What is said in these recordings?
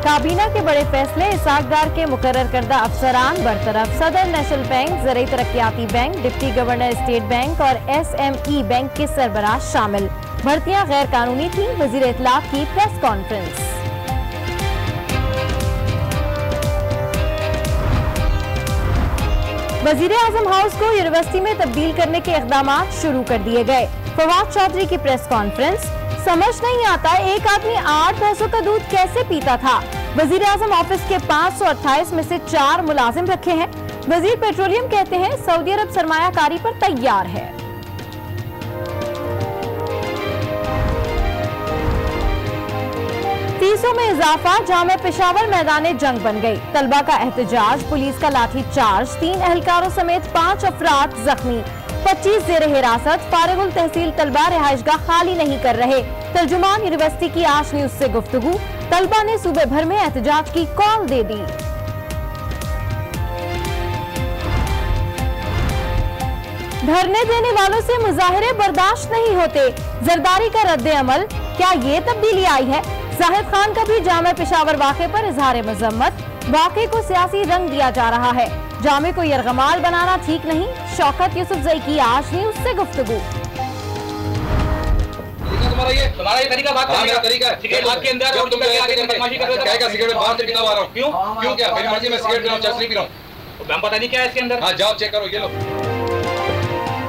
काबीना के बड़े फैसले, इसाकदार के मुकर्रर करदा अफसरान बरतरफ। सदर नेशनल बैंक, ज़राई तरक्याती bank, deputy governor state bank और SME बैंक के सरबराह शामिल। भर्तियां गैर कानूनी थी। वजीर इत्तलाफ की प्रेस कॉन्फ्रेंस। वजीर आजम हाउस को यूनिवर्सिटी में तब्दील करने के इक़दाम शुरू कर दिए गए। फवाद चौधरी की प्रेस कॉन्फ्रेंस। समझ नहीं आता एक आदमी 8 भैंसों का दूध कैसे पीता था। वजीर आजम ऑफिस के 528 में से 4 मुलाजिम रखे हैं। वजीर पेट्रोलियम कहते हैं सऊदी अरब सरमायाकारी पर तैयार है। फीसों में इजाफा, जामे पेशावर मैदान जंग बन गई। तलबा का एहतजाज, पुलिस का लाठी चार्ज, 3 एहलकारों समेत 5 अफराद जख्मी। 25 ज़ेरे हिरासत। फारिगुल तहसील तलबा रिहाइशगाह खाली नहीं कर रहे। तर्जुमान यूनिवर्सिटी की आज न्यूज से गुफ्तगू। तलबा ने सूबे भर में एहतजाज की कॉल दे दी। धरने देने वालों से मुजाहरे बर्दाश्त नहीं होते। जरदारी का रद्द अमल, क्या ये तब्दीली आई है? जाहिद खान का भी जामे पेशावर वाक़े पर इजहार मजम्मत। वाक़े को सियासी रंग दिया जा रहा है। जामे को यरगमाल बनाना ठीक नहीं। शौकत यूसुफजई की आज न्यूज से गुफ्तगू। तुम्हारा ये तरीका बात करने का तरीका है। सिगरेट आपके अंदर और तुम आगे बदमाशी कर रहे हो। क्या क्या सिगरेट बाहर से पीता हुआ रहा हूं। क्यों क्या मेरी मर्जी में सिगरेट पी रहा हूं, चरस नहीं पी रहा हूं। हम पता नहीं क्या है इसके अंदर। हां जाओ चेक करो, ये लो।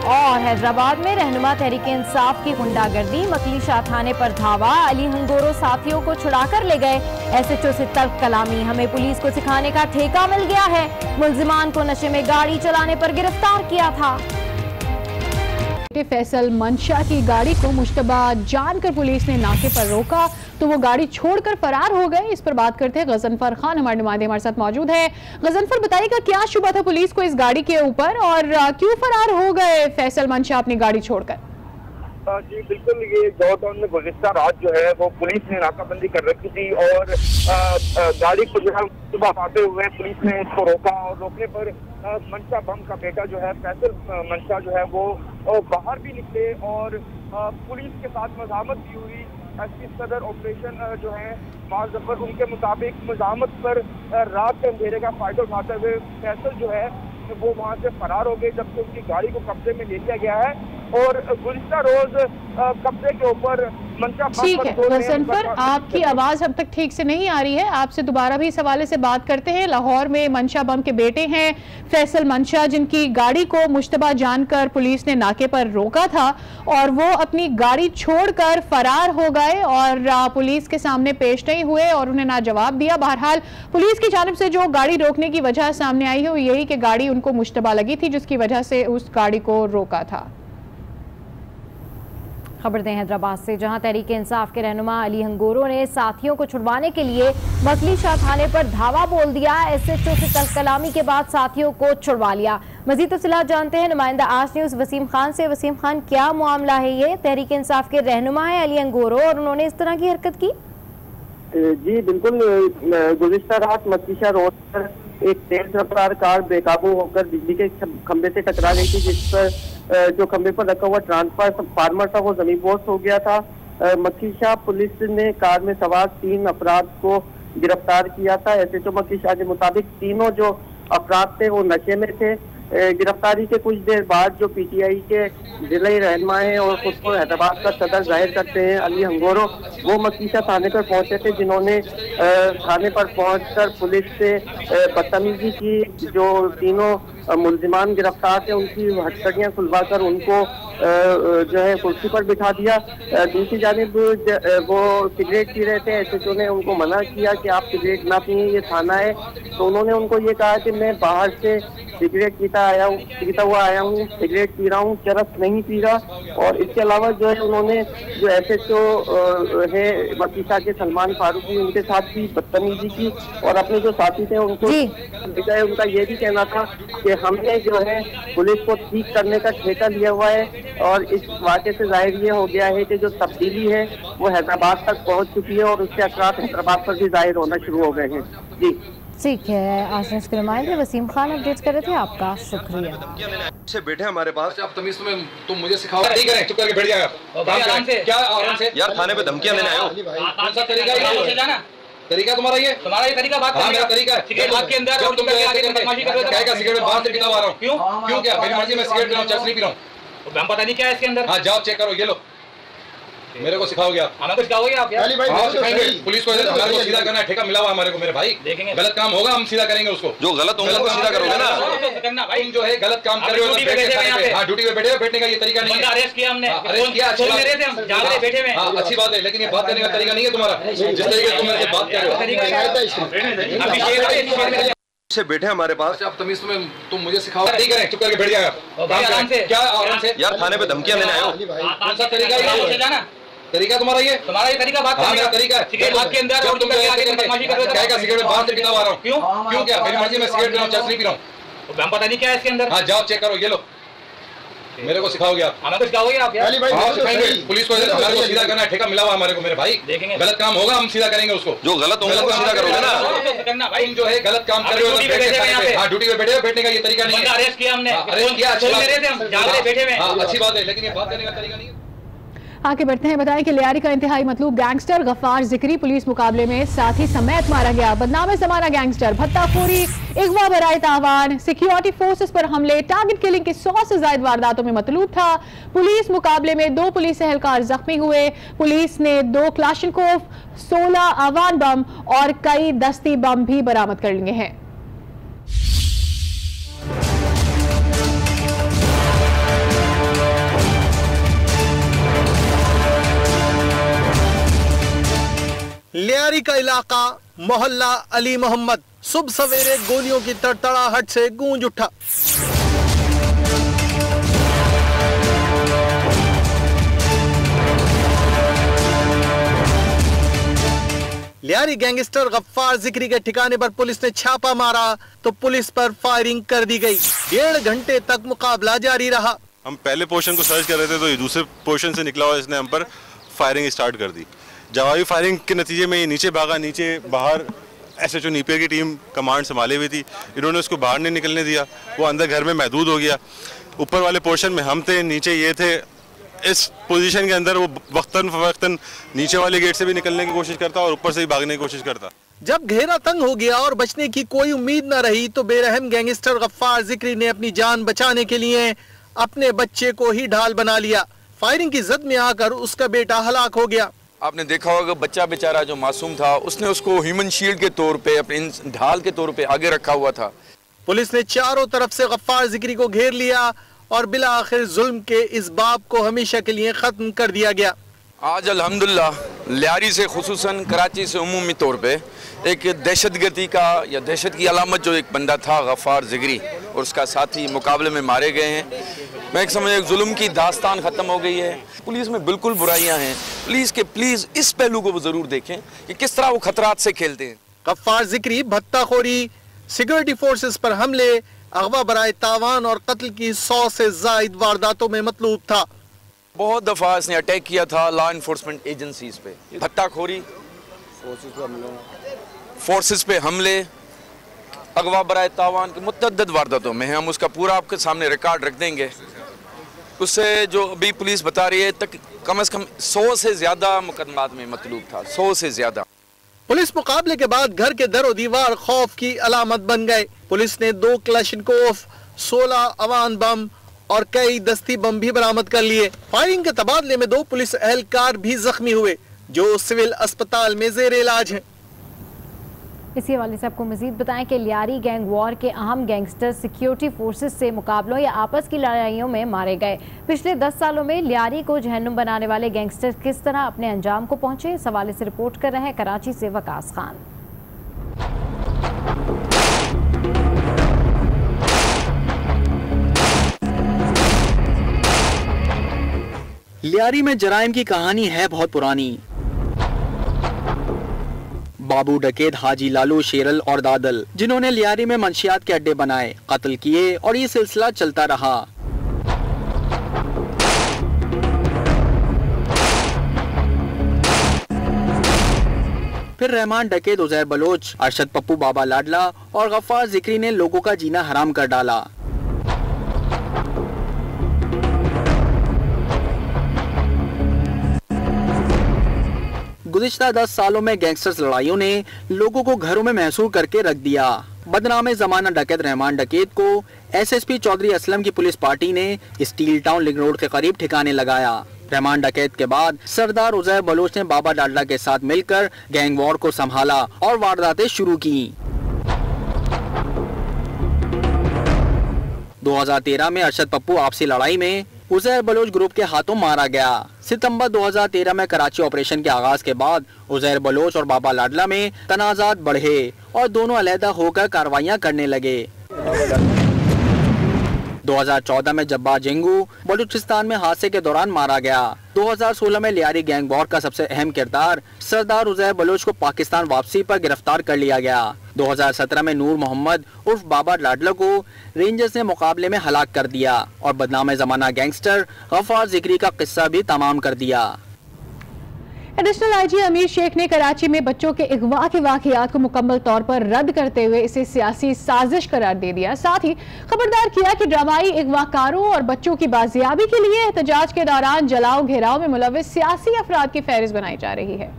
और हैदराबाद में रहनुमा तहरीक इंसाफ की गुंडागर्दी, मकलीशाह थाने पर धावा। अली हंगोरो साथियों को छुड़ाकर ले गए। SHO से तल्ख कलामी, हमें पुलिस को सिखाने का ठेका मिल गया है। मुल्जिमान को नशे में गाड़ी चलाने पर गिरफ्तार किया था। फैसल मंशा की गाड़ी को मुश्तबा जानकर पुलिस ने नाके पर रोका तो वो गाड़ी छोड़कर फरार हो गए। इस पर बात करते हैं गजनफर खान, हमारे नुमाइंदे हमारे साथ मौजूद है। गजनफर, बताइएगा क्या शुबा था पुलिस को इस गाड़ी के ऊपर और क्यों फरार हो गए फैसल मंशा अपनी गाड़ी छोड़कर? जी बिल्कुल, ये दौड़ में गुज़िश्ता रात जो है वो पुलिस ने नाकाबंदी कर रखी थी और गाड़ी को जो है सुबह आते हुए पुलिस ने इसको रोका और रोकने पर मंशा बम का बेटा जो है फैसल मंशा जो है वो बाहर भी निकले और पुलिस के साथ मज़ामत भी हुई। SP सदर ऑपरेशन जो है मार जफर, उनके मुताबिक मज़ामत पर रात के अंधेरे का फायदा उठाते हुए फैसल जो है वो वहाँ से फरार हो गए, जबकि उनकी गाड़ी को कब्जे में ले लिया गया है और गुज़िश्ता रोज कब्जे के ऊपर मंशा। ठीक है गजनफर, आपकी आवाज अब तक ठीक से नहीं आ रही है। आपसे दोबारा भी इस हवाले से बात करते हैं। लाहौर में मंशा बम के बेटे हैं फैसल मंशा, जिनकी गाड़ी को मुश्तबा जानकर पुलिस ने नाके पर रोका था और वो अपनी गाड़ी छोड़कर फरार हो गए और पुलिस के सामने पेश नहीं हुए और उन्हें ना जवाब दिया। बहरहाल पुलिस की जानिब से जो गाड़ी रोकने की वजह सामने आई है वो यही कि गाड़ी उनको मुश्तबा लगी थी, जिसकी वजह से उस गाड़ी को रोका था। खबर दें हैदराबाद से, जहां तहरीक इंसाफ के रहनुमा अली हंगोरो ने साथियों को छुड़वाने के लिए मकलीशाह थाने पर धावा बोल दिया। SHO से तल्ख कलामी के बाद साथियों को छुड़वा लिया। मजीद तफसीलात जानते हैं नुमाइंदा आज न्यूज वसीम खान से। वसीम खान, क्या मामला है? ये तहरीक इंसाफ के रहनुमा है अली हंगोरो और उन्होंने इस तरह की हरकत की? जी बिल्कुल, गुज़िश्ता रात मकलीशाह रोड पर एक तेज रफ्तार कार बेकाबू होकर बिजली के खंभे से टकरा गई थी, जिस पर जो खंभे पर रखा हुआ ट्रांसफार्मर था वो जमीनदोज हो गया था। मकलीशाह पुलिस ने कार में सवार 3 अफराद को गिरफ्तार किया था। SHO मकलीशाह के मुताबिक तीनों जो अफराद थे वो नशे में थे। गिरफ्तारी के कुछ देर बाद जो PTI के जिले रहनुमा हैं और खुद को हैदराबाद का सदर जाहिर करते हैं अली हंगोरो, वो मकलीशाह थाने पर पहुंचे थे, जिन्होंने थाने पर पहुंचकर पुलिस से बदतमीजी की। जो तीनों मुल्जिमान गिरफ्तार थे उनकी हथकड़ियाँ खुलवाकर उनको जो है कुर्सी पर बिठा दिया। दूसरी जानिब वो सिगरेट पी रहे थे। SHO ने उनको मना किया कि आप सिगरेट ना पिए, ये थाना है। तो उन्होंने उनको ये कहा कि मैं बाहर से सिगरेट पीता हुआ आया हूँ, सिगरेट पी रहा हूँ, चरस नहीं पी रहा। और इसके अलावा जो है उन्होंने जो SHO है मकलीशाह के सलमान फारूकी, उनके साथ भी बदतमीजी की और अपने जो साथी थे उनको उनका ये भी कहना था कि हमने जो है पुलिस को ठीक करने का ठेका लिया हुआ है। और इस वाक़े से जाहिर ये हो गया है कि जो तब्दीली है वो हैदराबाद तक पहुँच चुकी है और उसके असरात हैदराबाद पर भी जाहिर होना शुरू हो गए हैं। जी ठीक है, आज के नुमाइंदे वसीम खान अपडेट कर रहे थे, आपका शुक्रिया। से बैठे हमारे पास, अब तमीज तुम मुझे सिखाओ, नहीं करें, चुप करके बैठ जाएगा। आराम से क्या आराम से यार, थाने पे धमकियां देने आए हो? कौन सा तरीका है? तरीका तुम्हारा ये तरीका बात करने का तरीका है। सिगरेट आपके अंदर और तुम आगे बदमाशी कर रहे हो, कहेगा सिगरेट बाहर से पीता हुआ आ रहा हूँ। क्यों क्या मेरी मर्जी में सिगरेट पी रहा हूँ, चरस नहीं पी रहा हूँ। हम पता नहीं क्या है इसके अंदर। हाँ जाओ चेक करो, ये लो मेरे को सिखाओगे आप, हमें कुछ सिखाओगे आप यार? हाँ सिखाएंगे, पुलिस को हमारे को सीधा करना है, ठेका मिला हुआ हमारे को मेरे भाई। देखेंगे गलत काम होगा हम सीधा करेंगे उसको, जो गलत होगा वो सीधा करोगे ना भाई। जो है गलत काम कर रहे हो, हाँ ड्यूटी पे बैठे हो, बैठने का ये तरीका नहीं है। अरेस्ट किया हमने, अरेस्ट किया अच्छी बात है, लेकिन ये बात करने का तरीका नहीं है तुम्हारा, जिस तरीके तुम मेरे से बात कर रहे हो। से बैठे हमारे पास, आप तमीज तुम मुझे सिखाओ, नहीं करें, चुप करके बैठ जाएगा आराम से। क्या आराम से यार, थाने पे धमकियां लेने आए हो? कौन सा तरीका तरीका तुम्हारा ये तरीका बात करने का तरीका है। सिगरेट आपके अंदर और तुम आगे बदमाशी कर रहे हो, कहेगा सिगरेट बाहर से पीता हुआ आ रहा हूँ। क्यों क्या मेरी मर्जी में सिगरेट पी रहा हूँ, चरस नहीं पी रहा हूँ। हम पता नहीं क्या है इसके अंदर। हाँ जाओ चेक करो, ये लो मेरे को सिखाओगे आप, हमें कुछ सिखाओगे आप यार? हाँ सिखाएंगे, पुलिस को हमारे को सीधा करना है, ठेका मिला हुआ हमारे को मेरे भाई। देखेंगे गलत काम होगा हम सीधा करेंगे उसको, जो गलत होगा वो सीधा करोगे ना भाई। जो है गलत काम कर रहे हो, हाँ ड्यूटी पे बैठे हो, बैठने का ये तरीका नहीं है। अरेस्ट किया हमने, अरेस्ट किया अच्छी बात है, लेकिन ये बात करने का तरीका नहीं है। आगे बढ़ते हैं। बताएं कि लियारी का इंतहाई मतलूब गैंगस्टर गफ्फार जिक्री पुलिस मुकाबले में साथी समेत मारा गया। बदनाम जमाना गैंगस्टर, भत्ताखोरी, अगवा बराए तावान, सिक्योरिटी फोर्सेस पर हमले, टारगेट किलिंग की 100 से ज्यादा वारदातों में मतलूब था। पुलिस मुकाबले में 2 पुलिस एहलकार जख्मी हुए। पुलिस ने 2 क्लाशनकोव, 16 अवान बम और कई दस्ती बम भी बरामद कर लिए हैं। लियारी का इलाका मोहल्ला अली मोहम्मद सुबह सवेरे गोलियों की तड़तड़ाहट से गूंज उठा। लियारी गैंगस्टर गफ्फार जिक्री के ठिकाने पर पुलिस ने छापा मारा तो पुलिस पर फायरिंग कर दी गई। 1.5 घंटे तक मुकाबला जारी रहा। हम पहले पोर्शन को सर्च कर रहे थे तो ये दूसरे पोर्शन से निकला हुआ, इसने हम पर फायरिंग स्टार्ट कर दी। जवाबी फायरिंग के नतीजे में ये नीचे भागा। नीचे बाहर SHO नीपेर की टीम कमांड संभाले हुई थी, इन्होंने उसको बाहर नहीं निकलने दिया, वो अंदर घर में महदूद हो गया। ऊपर वाले पोर्शन में हम थे, नीचे ये थे। इस पोजीशन के अंदर वो वक्तन नीचे वाले गेट से भी निकलने की कोशिश करता और ऊपर से भी भागने की कोशिश करता। जब घेरा तंग हो गया और बचने की कोई उम्मीद न रही तो बेरहम गैंगस्टर गफ्फार जिक्री ने अपनी जान बचाने के लिए अपने बच्चे को ही ढाल बना लिया। फायरिंग की जद में आकर उसका बेटा हलाक हो गया। आपने देखा होगा बच्चा बेचारा जो मासूम था, उसने उसको ह्यूमन शील्ड के तौर पे, अपने ढाल के तौर पे आगे रखा हुआ था। पुलिस ने चारों तरफ से गफ्फार जिक्री को घेर लिया और बिला आखिर जुल्म के इस बाब को हमेशा के लिए खत्म कर दिया गया। आज अल्हम्दुलिल्लाह लियारी से खुसूसन कराची से उमूमी तौर पे एक दहशतगर्दी का या दहशत की अलामत जो एक बंदा था गफ्फार जिक्री और उसका साथी मुकाबले में मारे गए हैं। मैं एक समझ, एक जुल्म की दास्तान ख़त्म हो गई है। पुलिस में बिल्कुल बुराइयां हैं। प्लीज़ इस पहलू को वो ज़रूर देखें कि किस तरह वो खतरात से खेलते हैं। गफ्फार जिक्री भत्ताखोरी, सिक्योरिटी फोर्सेस पर हमले, अगवा बराए तावान और कत्ल की 100 से ज़ायद वारदातों में मतलूब था। बहुत दफ़ा इसने अटैक किया था लॉ इन्फोर्समेंट एजेंसीज पे, भत्ताखोरी, फोर्सेस पे हमले, अगवा बराए तावान की मुतअद्दिद वारदातों में। हम उसका पूरा आपके सामने रिकॉर्ड रख देंगे। उससे जो अभी पुलिस बता रही है तक कम से कम 100 से ज़्यादा मुकदमात में मतलूब था, 100 से ज़्यादा। पुलिस मुकाबले के बाद घर के दर दीवार खौफ की अलामत बन गए। पुलिस ने 2 क्लाशनकोफ, 16 अवान बम और कई दस्ती बम भी बरामद कर लिए। फायरिंग के तबादले में 2 पुलिस एहलकार भी जख्मी हुए जो सिविल अस्पताल में जेर इलाज हैं। इसी हवाले से आपको मजीद बताएं कि लियारी गैंग वॉर के अहम गैंगस्टर सिक्योरिटी फोर्सेस से मुकाबलों या आपस की लड़ाइयों में मारे गए। पिछले 10 सालों में लियारी को जहन्नुम बनाने वाले गैंगस्टर किस तरह अपने अंजाम को पहुंचे, इस हवाले से रिपोर्ट कर रहे हैं कराची से वकास खान। लियारी में जराइम की कहानी है बहुत पुरानी। बाबू डकैत, हाजी लालू, शेरल और दादल, जिन्होंने लियारी में मंशियात के अड्डे बनाए, कत्ल किए और ये सिलसिला चलता रहा। फिर रहमान डकैत, उजैर बलोच, अरशद पप्पू बाबा लाडला और गफ्फार जिक्री ने लोगों का जीना हराम कर डाला। गुज़िश्ता 10 सालों में गैंगस्टर्स लड़ाइयों ने लोगों को घरों में महसूर करके रख दिया। बदनाम जमाना डकैत रहमान डकैत को एसएसपी चौधरी असलम की पुलिस पार्टी ने स्टील टाउन लिंक रोड के करीब ठिकाने लगाया। रहमान डकैत के बाद सरदार उजैर बलोच ने बाबा लाडला के साथ मिलकर गैंग वॉर को संभाला और वारदातें शुरू की। 2013 में अरशद पप्पू आपसी लड़ाई में उजैर बलोच ग्रुप के हाथों मारा गया। सितंबर 2013 में कराची ऑपरेशन के आगाज के बाद उजैर बलोच और बाबा लाडला में तनाजात बढ़े और दोनों अलहदा होकर कार्रवाइयां करने लगे। 2014 में जब्बार जेंगू बलूचिस्तान में हादसे के दौरान मारा गया। 2016 में लियारी गैंग वॉर का सबसे अहम किरदार सरदार उजैर बलोच को पाकिस्तान वापसी पर गिरफ्तार कर लिया गया। 2017 में नूर मोहम्मद उर्फ बाबा लाडला को रेंजर्स ने मुकाबले में हलाक कर दिया और बदनाम जमाना गैंगस्टर गफ्फार जिक्री का किस्सा भी तमाम कर दिया। एडिशनल आईजी अमीर शेख ने कराची में बच्चों के अगवा के वाकयात को मुकम्मल तौर पर रद्द करते हुए इसे सियासी साजिश करार दे दिया। साथ ही खबरदार किया कि ड्रामाई अगवाकारों और बच्चों की बाजियाबी के लिए एहतजाज के दौरान जलाओ घेराव में मुलव्विस सियासी अफराद की फहरिस्त बनाई जा रही है।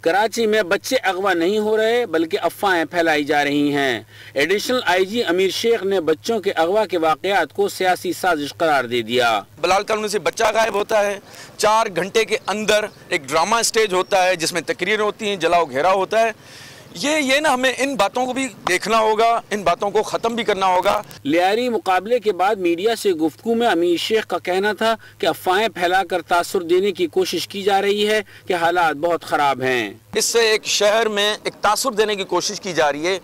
कराची में बच्चे अगवा नहीं हो रहे बल्कि अफवाहें फैलाई जा रही हैं। एडिशनल आईजी अमीर शेख ने बच्चों के अगवा के वाकयात को सियासी साजिश करार दे दिया। बलाल कॉलोनी से बच्चा गायब होता है, 4 घंटे के अंदर एक ड्रामा स्टेज होता है जिसमें तकरीर होती हैं, जलाओ घेराव होता है। ये ना हमें इन बातों को भी देखना होगा, इन बातों को ख़त्म भी करना होगा। लियारी मुकाबले के बाद मीडिया से गुफ्तगू में अमीर शेख का कहना था कि अफवाहें फैलाकर तासुर देने की कोशिश की जा रही है कि हालात बहुत ख़राब हैं। इससे एक शहर में एक तासुर देने की कोशिश की जा रही है,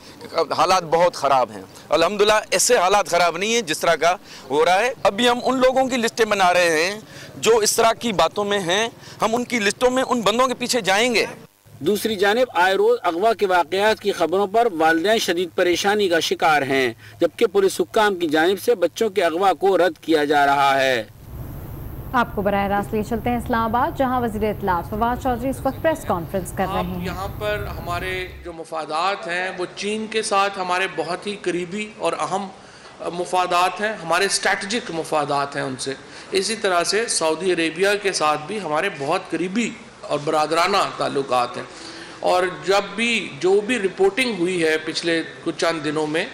हालात बहुत ख़राब हैं। अल्हम्दुलिल्लाह ऐसे हालात ख़राब नहीं है जिस तरह का हो रहा है। अभी हम उन लोगों की लिस्टें बना रहे हैं जो इस तरह की बातों में हैं, हम उनकी लिस्टों में उन बंदों के पीछे जाएंगे। दूसरी जानिब आए रोज अगवा के वाकयात की खबरों पर वालिदैन शदीद परेशानी का शिकार हैं, जबकि पुलिस हुक्काम की जानिब से बच्चों के अगवा को रद्द किया जा रहा है। आपको बराह रास्त ले चलते हैं इस्लामाबाद, जहां वज़ीर इत्तलात फवाद चौधरी इस वक्त प्रेस कॉन्फ्रेंस कर रहे हैं। यहाँ पर हमारे जो मुफादात हैं वो चीन के साथ हमारे बहुत ही करीबी और अहम मुफादात हैं, हमारे स्ट्रेटजिक मुफादात हैं उनसे। इसी तरह से सऊदी अरेबिया के साथ भी हमारे बहुत करीबी और बरादराना ताल्लुकात हैं। और जब भी जो भी रिपोर्टिंग हुई है पिछले कुछ चंद दिनों में,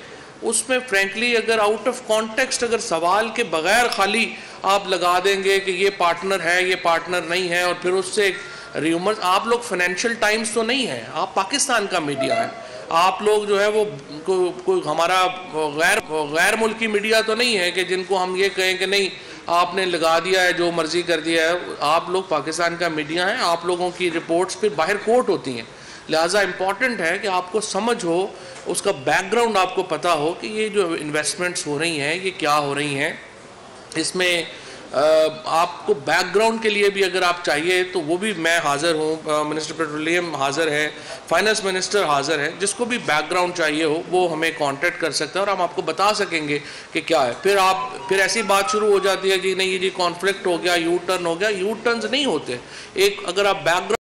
उसमें फ्रेंकली अगर आउट ऑफ कॉन्टेक्स्ट अगर सवाल के बगैर खाली आप लगा देंगे कि ये पार्टनर है, ये पार्टनर नहीं है, और फिर उससे र्यूमर्स, आप लोग फाइनेंशियल टाइम्स तो नहीं हैं, आप पाकिस्तान का मीडिया है। आप लोग जो है वो कोई हमारा गैर मुल्की मीडिया तो नहीं है कि जिनको हम ये कहें कि नहीं आपने लगा दिया है, जो मर्जी कर दिया है। आप लोग पाकिस्तान का मीडिया है, आप लोगों की रिपोर्ट्स फिर बाहर कोर्ट होती हैं। लिहाजा इम्पॉर्टेंट है कि आपको समझ हो, उसका बैकग्राउंड आपको पता हो कि ये जो इन्वेस्टमेंट्स हो रही हैं ये क्या हो रही हैं। इसमें आपको बैकग्राउंड के लिए भी अगर आप चाहिए तो वो भी मैं हाज़िर हूँ, मिनिस्टर पेट्रोलियम हाज़िर है, फाइनेंस मिनिस्टर हाज़िर है। जिसको भी बैकग्राउंड चाहिए हो वो हमें कांटेक्ट कर सकते हैं और हम आपको बता सकेंगे कि क्या है। फिर ऐसी बात शुरू हो जाती है कि नहीं ये जी कॉन्फ्लिक्ट हो गया, यू टर्न हो गया। यू टर्न्स नहीं होते। एक अगर आप बैकग्राउंड